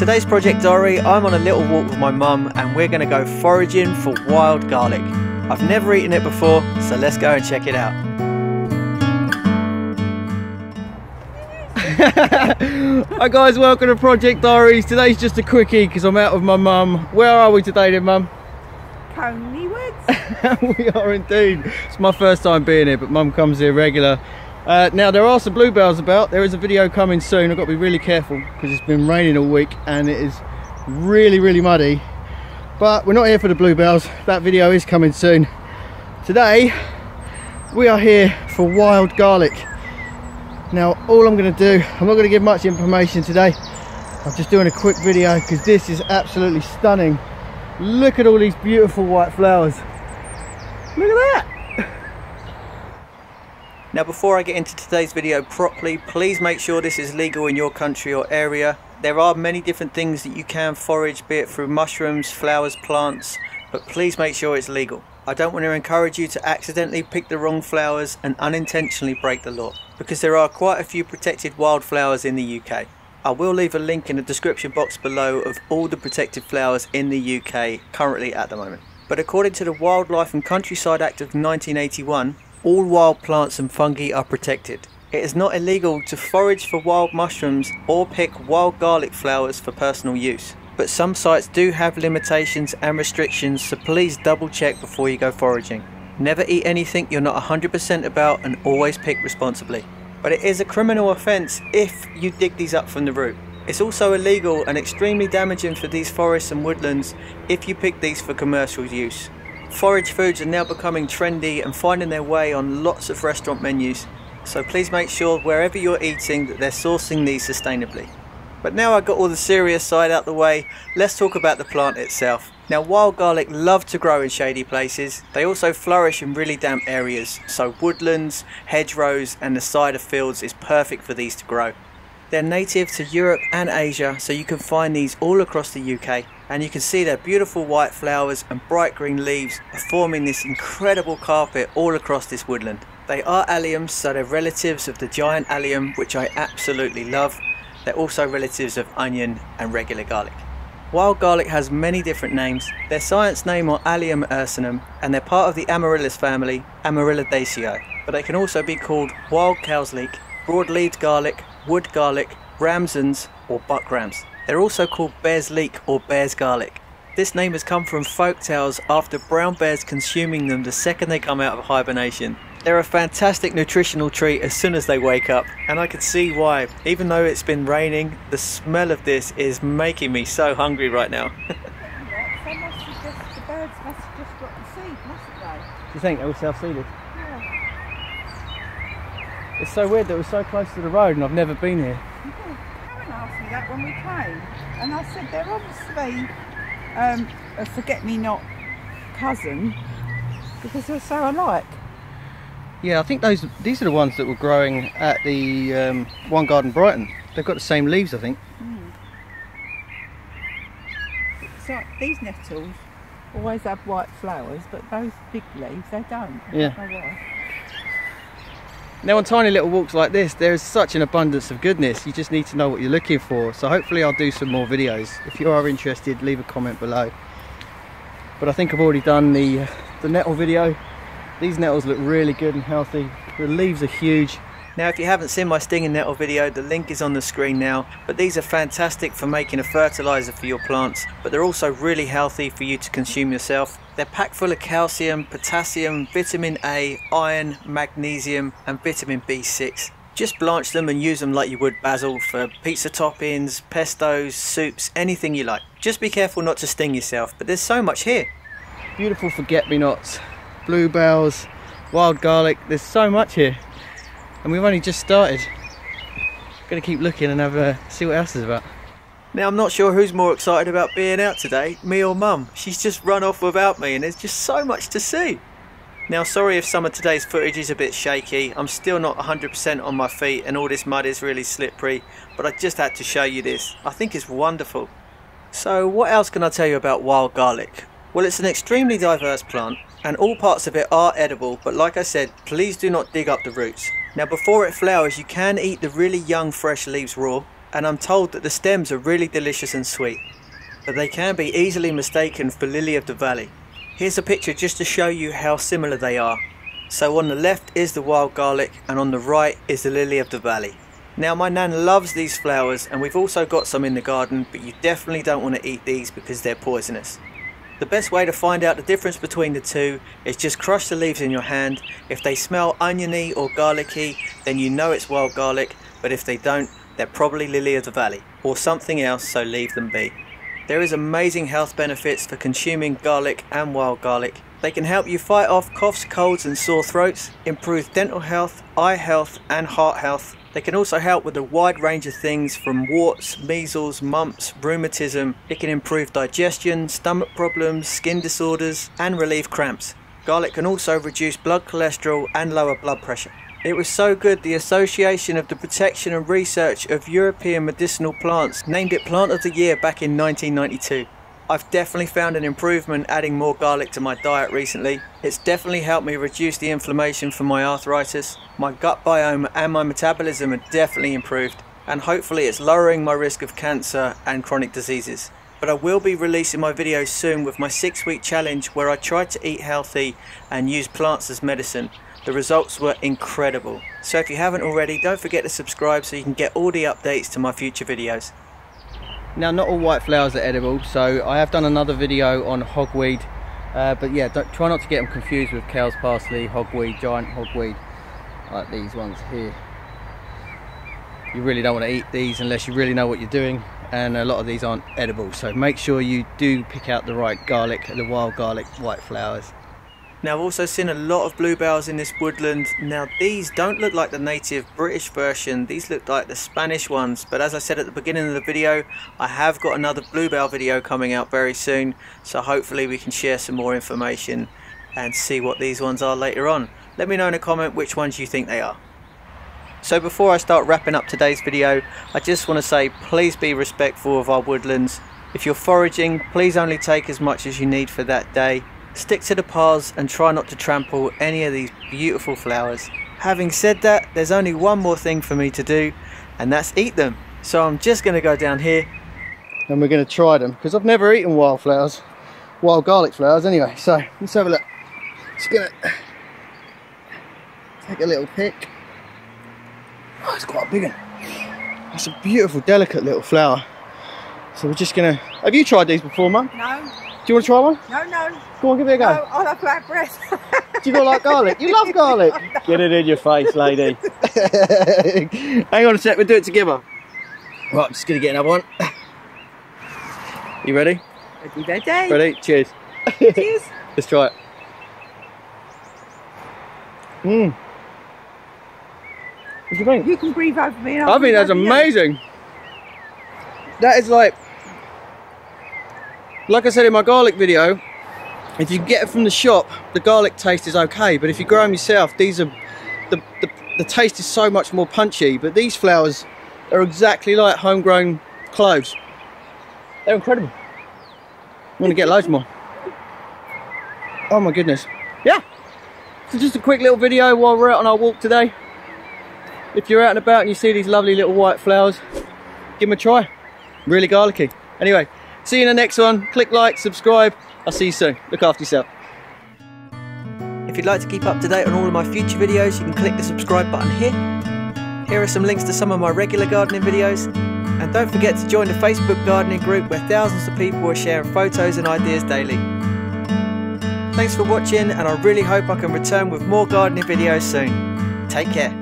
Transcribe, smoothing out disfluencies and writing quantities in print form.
today's project diary, I'm on a little walk with my mum and we're going to go foraging for wild garlic. I've never eaten it before, so let's go and check it out. Hi guys, welcome to Project Diaries. Today's just a quickie because I'm out with my mum. Where are we today then, mum? Coney Woods. We are indeed. It's my first time being here, but mum comes here regular. Now there are some bluebells about. There is a video coming soon. I've got to be really careful because it's been raining all week and it is really muddy. But we're not here for the bluebells. That video is coming soon. Today we are here for wild garlic. Now all I'm going to do, I'm not going to give much information today. I'm just doing a quick video because this is absolutely stunning. Look at all these beautiful white flowers. Look at that. Now before I get into today's video properly, please make sure this is legal in your country or area. There are many different things that you can forage, be it through mushrooms, flowers, plants, but please make sure it's legal. I don't want to encourage you to accidentally pick the wrong flowers and unintentionally break the law, because there are quite a few protected wildflowers in the UK. I will leave a link in the description box below of all the protected flowers in the UK currently at the moment. But according to the Wildlife and Countryside Act of 1981, all wild plants and fungi are protected. It is not illegal to forage for wild mushrooms or pick wild garlic flowers for personal use. But some sites do have limitations and restrictions, so please double check before you go foraging. Never eat anything you're not 100% about and always pick responsibly. But it is a criminal offence if you dig these up from the root. It's also illegal and extremely damaging for these forests and woodlands if you pick these for commercial use. Forage foods are now becoming trendy and finding their way on lots of restaurant menus, so please make sure wherever you're eating that they're sourcing these sustainably. But now I've got all the serious side out the way, let's talk about the plant itself. Now wild garlic love to grow in shady places. They also flourish in really damp areas, so woodlands, hedgerows and the side of fields is perfect for these to grow. They're native to Europe and Asia, so you can find these all across the UK, and you can see their beautiful white flowers and bright green leaves are forming this incredible carpet all across this woodland. They are alliums, so they're relatives of the giant allium, which I absolutely love. They're also relatives of onion and regular garlic. Wild garlic has many different names. Their science name are Allium ursinum, and they're part of the Amaryllis family, Amaryllidaceae. But they can also be called wild cow's leek, broad-leaved garlic, wood garlic, ramsons or buckrams. They're also called bear's leek or bear's garlic. This name has come from folk tales after brown bears consuming them the second they come out of hibernation. They're a fantastic nutritional treat as soon as they wake up, and I can see why. Even though it's been raining, the smell of this is making me so hungry right now. The birds must have just got the seed, mustn't they? Do you think they were self-seeded? Yeah. It's so weird that we're so close to the road and I've never been here. Karen asked me that when we came, and I said they're obviously a forget-me-not cousin because they're so alike. Yeah, I think these are the ones that were growing at the One Garden Brighton. They've got the same leaves, I think. So these nettles always have white flowers, but those big leaves, they don't. Yeah. I don't know why. Now on tiny little walks like this, there is such an abundance of goodness. You just need to know what you're looking for. So hopefully I'll do some more videos. If you are interested, leave a comment below. But I think I've already done the nettle video. These nettles look really good and healthy. The leaves are huge. Now if you haven't seen my stinging nettle video, the link is on the screen now. But these are fantastic for making a fertilizer for your plants, but they're also really healthy for you to consume yourself. They're packed full of calcium, potassium, vitamin A, iron, magnesium and vitamin B6. Just blanch them and use them like you would basil for pizza toppings, pestos, soups, anything you like. Just be careful not to sting yourself, but there's so much here. Beautiful forget-me-nots, bluebells, wild garlic, there's so much here. And we've only just started. Gonna keep looking and see what else is about. Now I'm not sure who's more excited about being out today, me or mum. She's just run off without me and there's just so much to see. Now sorry if some of today's footage is a bit shaky. I'm still not 100% on my feet and all this mud is really slippery, but I just had to show you this. I think it's wonderful. So what else can I tell you about wild garlic? Well, it's an extremely diverse plant and all parts of it are edible, but like I said, please do not dig up the roots. Now before it flowers, you can eat the really young fresh leaves raw. and I'm told that the stems are really delicious and sweet, but they can be easily mistaken for lily of the valley. Here's a picture just to show you how similar they are. So on the left is the wild garlic and on the right is the lily of the valley. Now my nan loves these flowers, and we've also got some in the garden, but you definitely don't want to eat these because they're poisonous. The best way to find out the difference between the two is just crush the leaves in your hand. If they smell oniony or garlicky, then you know it's wild garlic, but if they don't, they're probably lily of the valley or something else, so leave them be. There is amazing health benefits for consuming garlic and wild garlic. They can help you fight off coughs, colds and sore throats, improve dental health, eye health and heart health. They can also help with a wide range of things from warts, measles, mumps, rheumatism. It can improve digestion, stomach problems, skin disorders and relieve cramps. Garlic can also reduce blood cholesterol and lower blood pressure. It was so good the Association of the Protection and Research of European Medicinal Plants named it Plant of the Year back in 1992. I've definitely found an improvement adding more garlic to my diet recently. It's definitely helped me reduce the inflammation from my arthritis. My gut biome and my metabolism are definitely improved, and hopefully it's lowering my risk of cancer and chronic diseases. But I will be releasing my videos soon with my 6-week challenge where I tried to eat healthy and use plants as medicine. The results were incredible. So if you haven't already, don't forget to subscribe so you can get all the updates to my future videos. Now, not all white flowers are edible, so I have done another video on hogweed, but yeah, try not to get them confused with cow's parsley, hogweed, giant hogweed, like these ones here. You really don't want to eat these unless you really know what you're doing, and a lot of these aren't edible, so make sure you do pick out the right garlic, the wild garlic white flowers. Now, I've also seen a lot of bluebells in this woodland. Now, these don't look like the native British version, these look like the Spanish ones, but as I said at the beginning of the video, I have got another bluebell video coming out very soon, so hopefully we can share some more information and see what these ones are later on. Let me know in a comment which ones you think they are. So before I start wrapping up today's video, I just want to say please be respectful of our woodlands. If you're foraging, please only take as much as you need for that day. Stick to the paths and try not to trample any of these beautiful flowers. Having said that, there's only one more thing for me to do, and that's eat them. So I'm just going to go down here and we're going to try them, because I've never eaten wild flowers, wild garlic flowers anyway. So let's have a look. Just going to take a little pick. Oh, it's quite a big one. That's a beautiful, delicate little flower. So we're just going to... Have you tried these before, Mum? No. Do you want to try one? No, no. Go on, give it a go. No, I'll have bad breath. Do you not like garlic? You love garlic. Get it in your face, lady. Hang on a sec, we'll do it together. Right, I'm just going to get another one. You ready? Ready. Ready? Cheers. Cheers. Let's try it. Mmm. What do you think? You can breathe over me. And I think that's amazing. That is like I said in my garlic video, if you get it from the shop, the garlic taste is okay, but if you grow them yourself, these are the taste is so much more punchy. But these flowers are exactly like homegrown cloves. They're incredible. I'm gonna get loads more. Oh my goodness. Yeah. So just a quick little video while we're out on our walk today. If you're out and about and you see these lovely little white flowers, give them a try. Really garlicky. Anyway, see you in the next one. Click like, subscribe. I'll see you soon. Look after yourself. If you'd like to keep up to date on all of my future videos, you can click the subscribe button here. Here are some links to some of my regular gardening videos. And don't forget to join the Facebook gardening group where thousands of people are sharing photos and ideas daily. Thanks for watching, and I really hope I can return with more gardening videos soon. Take care.